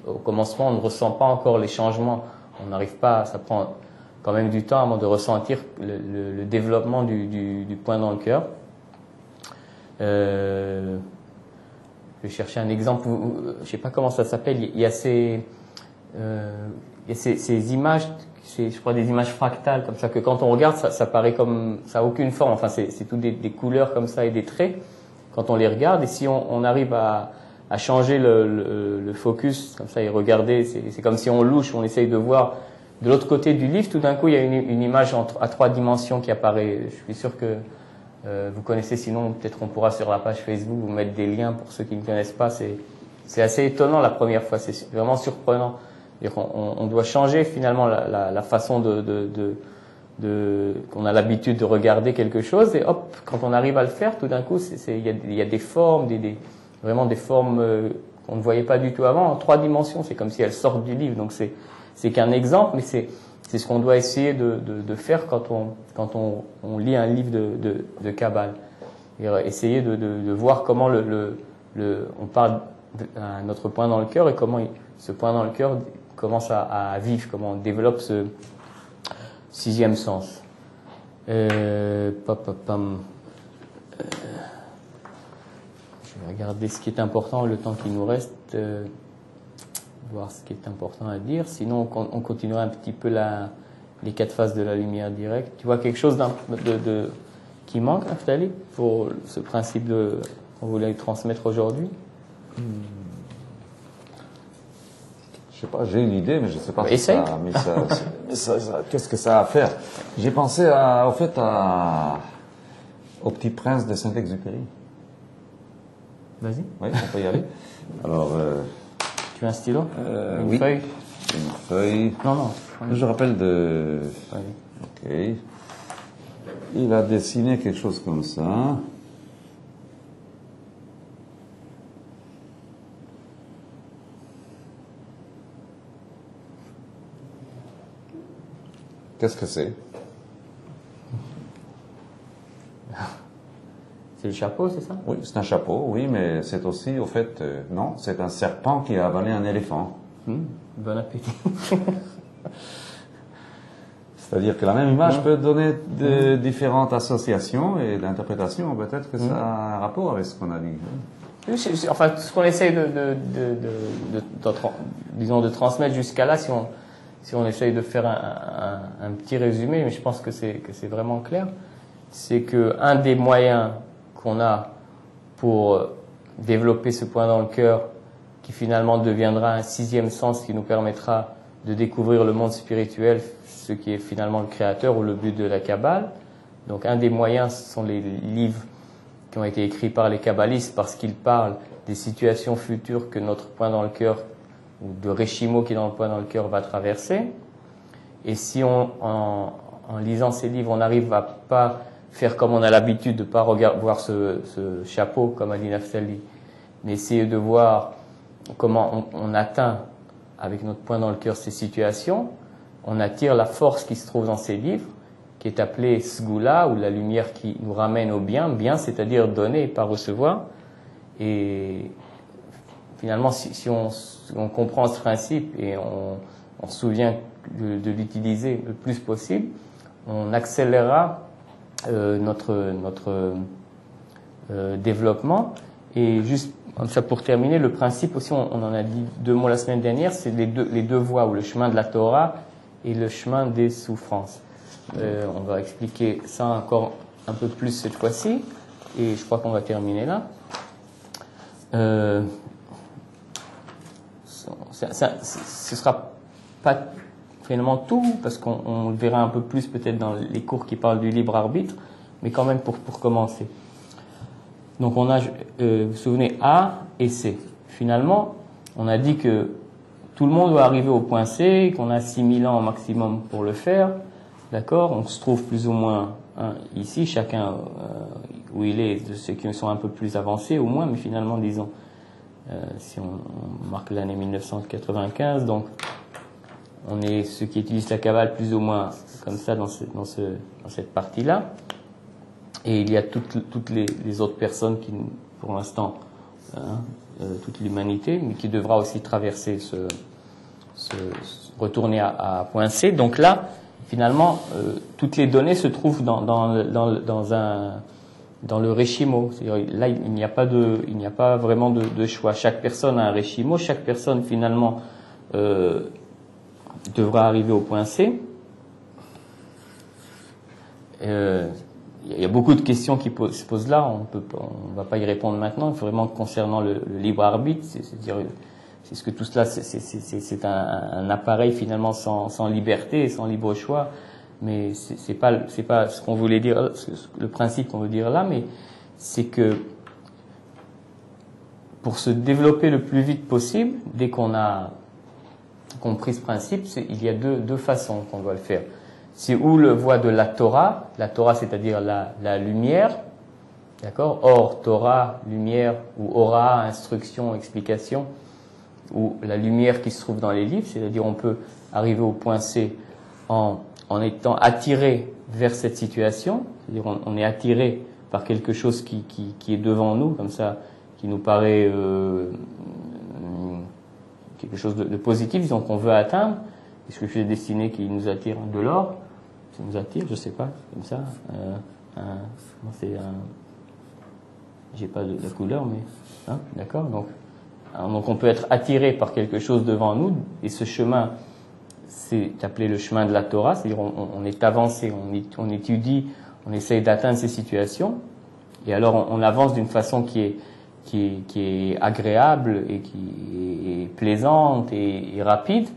Au commencement, on ne ressent pas encore les changements. On n'arrive pas, ça prend quand même du temps avant de ressentir le développement du point dans le cœur. Je vais chercher un exemple. Je ne sais pas comment ça s'appelle. Il y a ces images, je crois des images fractales comme ça, que quand on regarde, ça paraît comme ça a aucune forme. Enfin, c'est tout des couleurs comme ça et des traits quand on les regarde. Et si on arrive à changer le focus comme ça et regarder, c'est comme si on louche, on essaye de voir de l'autre côté du livre. Tout d'un coup, il y a une image à 3 dimensions qui apparaît. Je suis sûr que vous connaissez, sinon peut-être on pourra sur la page Facebook vous mettre des liens pour ceux qui ne connaissent pas. C'est assez étonnant la première fois, c'est vraiment surprenant. On doit changer finalement la façon qu'on a l'habitude de regarder quelque chose, et hop, quand on arrive à le faire, tout d'un coup, il y a des formes, vraiment des formes qu'on ne voyait pas du tout avant, en 3 dimensions. C'est comme si elles sortent du livre. Donc c'est qu'un exemple, mais c'est ce qu'on doit essayer de faire quand on lit un livre de Kabbale. Et essayer de voir comment on parle à notre point dans le cœur, et comment ce point dans le cœur commence à vivre, comment on développe ce 6e sens. Je vais regarder ce qui est important, le temps qui nous reste, voir ce qui est important à dire. Sinon, on continuera un petit peu les 4 phases de la lumière directe. Tu vois quelque chose qui manque, Naftali, pour ce principe qu'on voulait transmettre aujourd'hui? Je sais pas, j'ai une idée, mais je sais pas Essaye. Qu'est-ce que ça a à faire. J'ai pensé au Petit Prince de Saint-Exupéry. Vas-y. Oui, on peut y aller. Alors, tu as un stylo? Une oui. feuille? Une feuille. Non. Je rappelle de... Oui. Ok. Il a dessiné quelque chose comme ça. Qu'est-ce que c'est? C'est le chapeau, c'est ça? Oui, c'est un chapeau, oui, mais c'est aussi, au fait, non, c'est un serpent qui a avalé un éléphant. Bon appétit. C'est-à-dire que la même image peut donner de différentes associations et d'interprétations. Peut-être que ça a un rapport avec ce qu'on a dit. Enfin, ce qu'on essaye disons, de transmettre jusqu'à là, si on essaye de faire un petit résumé, mais je pense que c'est vraiment clair, c'est que un des moyens qu'on a pour développer ce point dans le cœur, qui finalement deviendra un 6e sens qui nous permettra de découvrir le monde spirituel, ce qui est finalement le créateur ou le but de la Kabbale. Donc un des moyens, ce sont les livres qui ont été écrits par les kabbalistes, parce qu'ils parlent des situations futures que notre point dans le cœur, ou de Réchimo qui est dans le point dans le cœur, va traverser. Et si en lisant ces livres, on n'arrive à pas faire comme on a l'habitude de pas voir ce chapeau, comme a dit Naftali, mais essayer de voir comment on atteint avec notre point dans le cœur ces situations, on attire la force qui se trouve dans ces livres, qui est appelée Sgula, ou la lumière qui nous ramène au bien, c'est-à-dire donner et pas recevoir. Et finalement, si on comprend ce principe et on se souvient de l'utiliser le plus possible, on accélérera notre développement. Et juste ça, pour terminer, le principe aussi, on en a dit 2 mots la semaine dernière, c'est les deux voies, ou le chemin de la Torah et le chemin des souffrances. On va expliquer ça encore un peu plus cette fois-ci. et je crois qu'on va terminer là. Ce sera pas finalement tout, parce qu'on le verra un peu plus peut-être dans les cours qui parlent du libre arbitre, mais quand même pour commencer. Donc on a, vous vous souvenez, A et C. Finalement, on a dit que tout le monde doit arriver au point C, qu'on a 6000 ans au maximum pour le faire. D'accord? On se trouve plus ou moins ici, chacun où il est, de ceux qui sont un peu plus avancés au moins, mais finalement, disons, si on marque l'année 1995, donc on est ceux qui utilisent la Kabbale plus ou moins comme ça dans cette partie-là. Et il y a toutes les autres personnes qui, pour l'instant, toute l'humanité, mais qui devra aussi traverser retourner à point C. Donc là, finalement, toutes les données se trouvent dans le Reshimo. Là, il n'y a pas vraiment de choix. Chaque personne a un Reshimo. Chaque personne, finalement, devra arriver au point C. Il y a beaucoup de questions qui se posent là. On va pas y répondre maintenant. Vraiment concernant le libre arbitre, c'est-à-dire, est-ce que tout cela, c'est un appareil finalement sans liberté, sans libre choix, mais c'est pas ce qu'on voulait dire, le principe qu'on veut dire là, mais c'est que pour se développer le plus vite possible, dès qu'on a compris ce principe, il y a deux façons qu'on doit le faire. C'est ou le voie de la Torah c'est-à-dire la lumière, d'accord? Or, Torah, lumière, ou Ora, instruction, explication, ou la lumière qui se trouve dans les livres, c'est-à-dire on peut arriver au point C en étant attiré vers cette situation, c'est-à-dire on est attiré par quelque chose qui est devant nous, comme ça, qui nous paraît quelque chose de positif, disons qu'on veut atteindre. Est-ce que je suis destiné qui nous attire de l'or? Ça nous attire, je sais pas, comme ça. J'ai pas de la couleur, mais d'accord. Donc on peut être attiré par quelque chose devant nous, et ce chemin, c'est appelé le chemin de la Torah, c'est-à-dire on est avancé, on étudie, on essaye d'atteindre ces situations, et alors on avance d'une façon qui est agréable et qui est plaisante et rapide.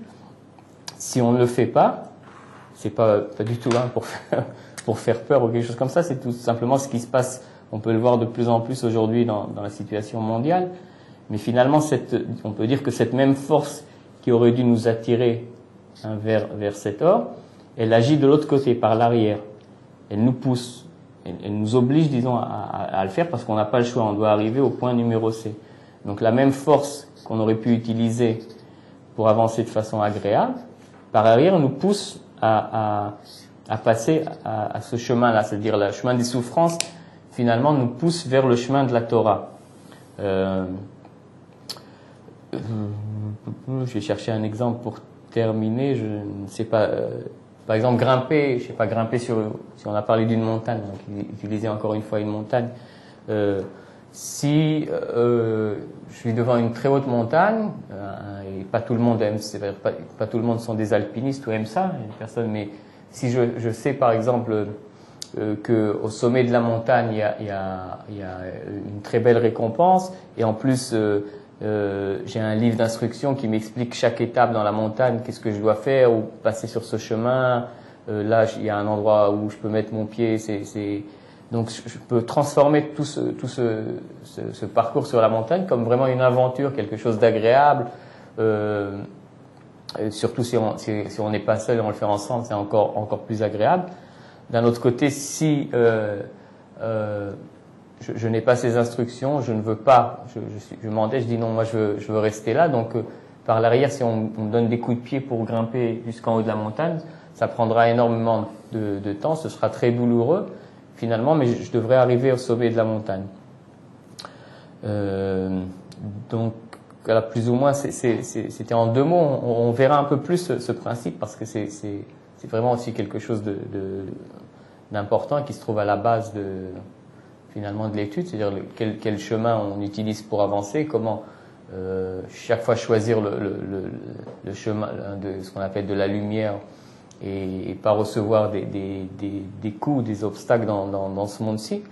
Si on ne le fait pas, c'est pas du tout pour faire peur ou quelque chose comme ça, c'est tout simplement ce qui se passe. On peut le voir de plus en plus aujourd'hui dans la situation mondiale, mais finalement on peut dire que cette même force qui aurait dû nous attirer vers cet or, elle agit de l'autre côté, par l'arrière. Elle nous pousse, elle nous oblige, disons, à le faire parce qu'on n'a pas le choix, on doit arriver au point numéro C. Donc la même force qu'on aurait pu utiliser pour avancer de façon agréable, par arrière, nous pousse à passer à ce chemin-là, c'est-à-dire le chemin des souffrances, finalement, nous pousse vers le chemin de la Torah. Je vais chercher un exemple pour terminer. Je ne sais pas. Par exemple, grimper si on a parlé d'une montagne, donc utiliser encore une fois une montagne. Si je suis devant une très haute montagne, et pas tout le monde aime, pas tout le monde sont des alpinistes ou aiment ça, personne, mais si je sais par exemple que au sommet de la montagne il y a une très belle récompense, et en plus j'ai un livre d'instruction qui m'explique chaque étape dans la montagne, qu'est-ce que je dois faire ou passer sur ce chemin. Là, il y a un endroit où je peux mettre mon pied. Donc, je peux transformer tout ce parcours sur la montagne comme vraiment une aventure, quelque chose d'agréable. Surtout si on n'est pas seul et on le fait ensemble, c'est encore plus agréable. D'un autre côté, si je n'ai pas ces instructions, je ne veux pas, je m'entête, je dis non, moi je veux rester là. Donc par l'arrière, si on me donne des coups de pied pour grimper jusqu'en haut de la montagne, ça prendra énormément de temps, ce sera très douloureux finalement, mais je devrais arriver au sommet de la montagne. Donc voilà, plus ou moins, c'était en deux mots. On verra un peu plus ce principe parce que c'est vraiment aussi quelque chose d'important qui se trouve à la base finalement de l'étude, c'est-à-dire quel chemin on utilise pour avancer, comment chaque fois choisir le chemin de ce qu'on appelle de la lumière et pas recevoir des coups, des obstacles dans ce monde-ci.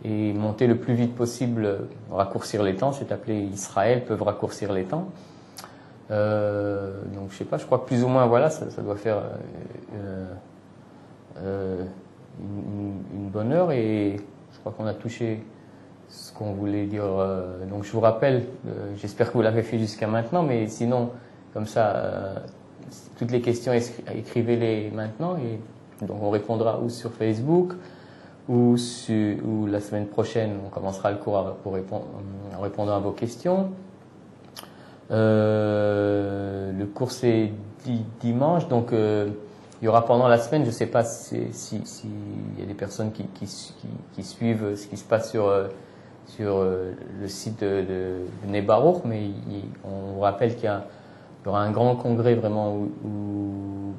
et monter le plus vite possible, raccourcir les temps. C'est appelé Israël, peuvent raccourcir les temps. Donc je sais pas, je crois que plus ou moins voilà, ça doit faire une bonne heure, et je crois qu'on a touché ce qu'on voulait dire. Donc je vous rappelle, j'espère que vous l'avez fait jusqu'à maintenant, mais sinon, comme ça, toutes les questions, écrivez-les maintenant, et donc on répondra ou sur Facebook ou la semaine prochaine, on commencera le cours en répondant à vos questions. Le cours c'est dimanche, donc il y aura pendant la semaine, je ne sais pas si y a des personnes qui suivent ce qui se passe sur le site de Nebaruch, mais on vous rappelle qu'il y aura un grand congrès vraiment aux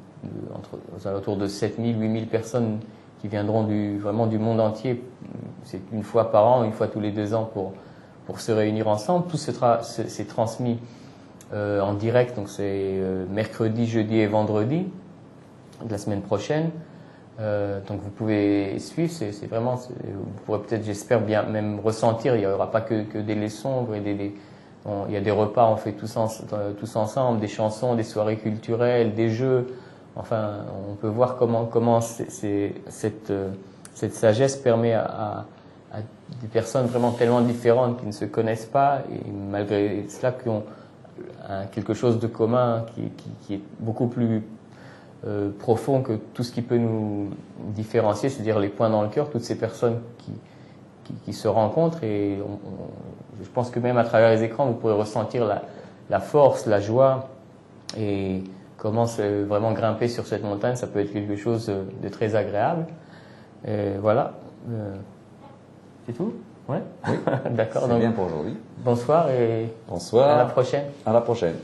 alentours de 7000, 8000 personnes qui viendront vraiment du monde entier. C'est une fois par an, une fois tous les 2 ans pour se réunir ensemble. Tout c'est transmis en direct, donc c'est mercredi, jeudi et vendredi de la semaine prochaine. Donc vous pouvez suivre, c'est vraiment, vous pourrez peut-être, j'espère bien même ressentir, il n'y aura pas que des leçons, il y a des repas, on fait tous ensemble, des chansons, des soirées culturelles, des jeux. Enfin, on peut voir comment cette sagesse permet à des personnes vraiment tellement différentes qui ne se connaissent pas, et malgré cela qui ont quelque chose de commun qui est beaucoup plus profond que tout ce qui peut nous différencier, c'est-à-dire les points dans le cœur, toutes ces personnes qui se rencontrent, et je pense que même à travers les écrans, vous pourrez ressentir la force, la joie, et comment vraiment grimper sur cette montagne, ça peut être quelque chose de très agréable. Et voilà. C'est tout? Ouais. Oui. D'accord. C'est bien pour aujourd'hui. Bonsoir et Bonsoir. à la prochaine. À la prochaine.